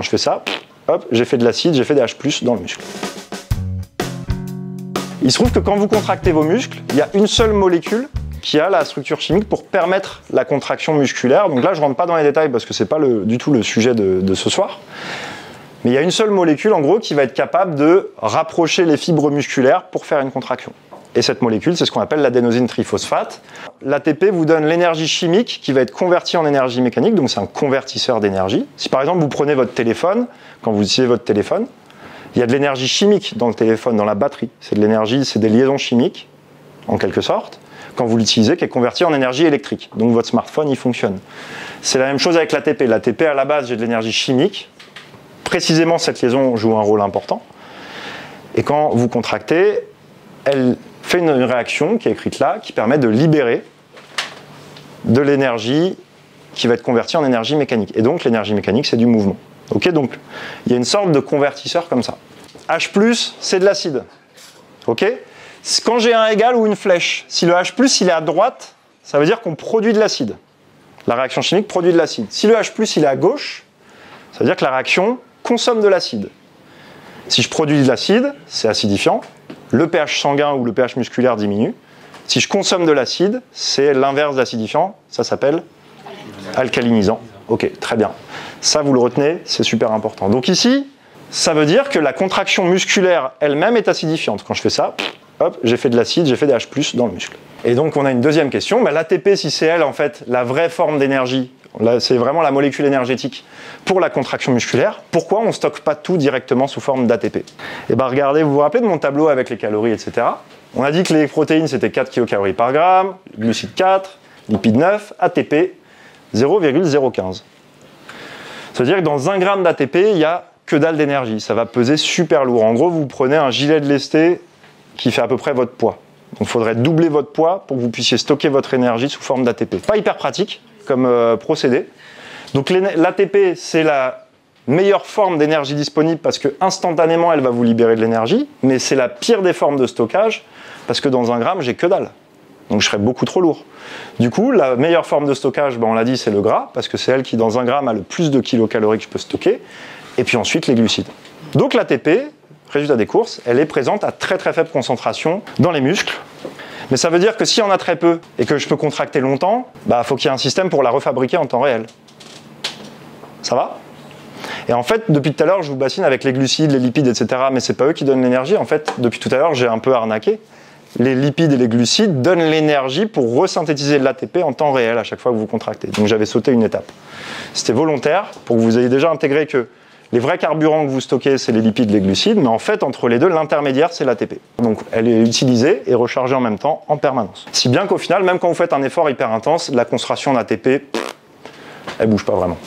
Quand je fais ça, hop, j'ai fait de l'acide, j'ai fait des H+ dans le muscle. Il se trouve que quand vous contractez vos muscles, il y a une seule molécule qui a la structure chimique pour permettre la contraction musculaire. Donc là, je ne rentre pas dans les détails parce que ce n'est pas du tout le sujet de ce soir. Mais il y a une seule molécule, en gros, qui va être capable de rapprocher les fibres musculaires pour faire une contraction. Et cette molécule, c'est ce qu'on appelle l'adénosine triphosphate. L'ATP vous donne l'énergie chimique qui va être convertie en énergie mécanique, donc c'est un convertisseur d'énergie. Si par exemple vous prenez votre téléphone, quand vous utilisez votre téléphone, il y a de l'énergie chimique dans le téléphone, dans la batterie. C'est de l'énergie, c'est des liaisons chimiques, en quelque sorte, quand vous l'utilisez, qui est convertie en énergie électrique. Donc votre smartphone, il fonctionne. C'est la même chose avec l'ATP. L'ATP, à la base, j'ai de l'énergie chimique. Précisément, cette liaison joue un rôle important. Et quand vous contractez, elle fait une réaction qui est écrite là, qui permet de libérer de l'énergie qui va être convertie en énergie mécanique. Et donc, l'énergie mécanique, c'est du mouvement. Ok, donc, il y a une sorte de convertisseur comme ça. H+, c'est de l'acide. Ok ? Quand j'ai un égal ou une flèche, si le H+, il est à droite, ça veut dire qu'on produit de l'acide. La réaction chimique produit de l'acide. Si le H+, il est à gauche, ça veut dire que la réaction consomme de l'acide. Si je produis de l'acide, c'est acidifiant. Le pH sanguin ou le pH musculaire diminue. Si je consomme de l'acide, c'est l'inverse d'acidifiant. Ça s'appelle alcalinisant. Ok, très bien. Ça, vous le retenez, c'est super important. Donc ici, ça veut dire que la contraction musculaire elle-même est acidifiante. Quand je fais ça, hop, j'ai fait de l'acide, j'ai fait des H+ dans le muscle. Et donc on a une deuxième question. L'ATP, si c'est elle, en fait, la vraie forme d'énergie, là, c'est vraiment la molécule énergétique pour la contraction musculaire, pourquoi on ne stocke pas tout directement sous forme d'ATP? Et bien regardez, vous vous rappelez de mon tableau avec les calories, etc. On a dit que les protéines, c'était 4 kcal par gramme, glucides 4, lipides 9, ATP 0,015. Ça veut dire que dans 1 gramme d'ATP, il n'y a que dalle d'énergie. Ça va peser super lourd. En gros, vous prenez un gilet de lesté qui fait à peu près votre poids. Donc il faudrait doubler votre poids pour que vous puissiez stocker votre énergie sous forme d'ATP. Pas hyper pratique comme procédé. Donc l'ATP, c'est la meilleure forme d'énergie disponible parce que instantanément, elle va vous libérer de l'énergie, mais c'est la pire des formes de stockage parce que dans 1 gramme, j'ai que dalle. Donc je serais beaucoup trop lourd. Du coup, la meilleure forme de stockage, on l'a dit, c'est le gras, parce que c'est elle qui, dans 1 gramme, a le plus de kilocalories que je peux stocker. Et puis ensuite, les glucides. Donc l'ATP, résultat des courses, elle est présente à très très faible concentration dans les muscles. Mais ça veut dire que s'il y en a très peu et que je peux contracter longtemps, faut qu'il y ait un système pour la refabriquer en temps réel. Ça va ? Et en fait, depuis tout à l'heure, je vous bassine avec les glucides, les lipides, etc. Mais c'est pas eux qui donnent l'énergie. En fait, depuis tout à l'heure, j'ai un peu arnaqué. Les lipides et les glucides donnent l'énergie pour resynthétiser de l'ATP en temps réel à chaque fois que vous contractez. Donc j'avais sauté une étape. C'était volontaire pour que vous ayez déjà intégré que les vrais carburants que vous stockez, c'est les lipides, les glucides, mais en fait, entre les deux, l'intermédiaire, c'est l'ATP. Donc elle est utilisée et rechargée en même temps, en permanence. Si bien qu'au final, même quand vous faites un effort hyper intense, la concentration d'ATP, elle bouge pas vraiment.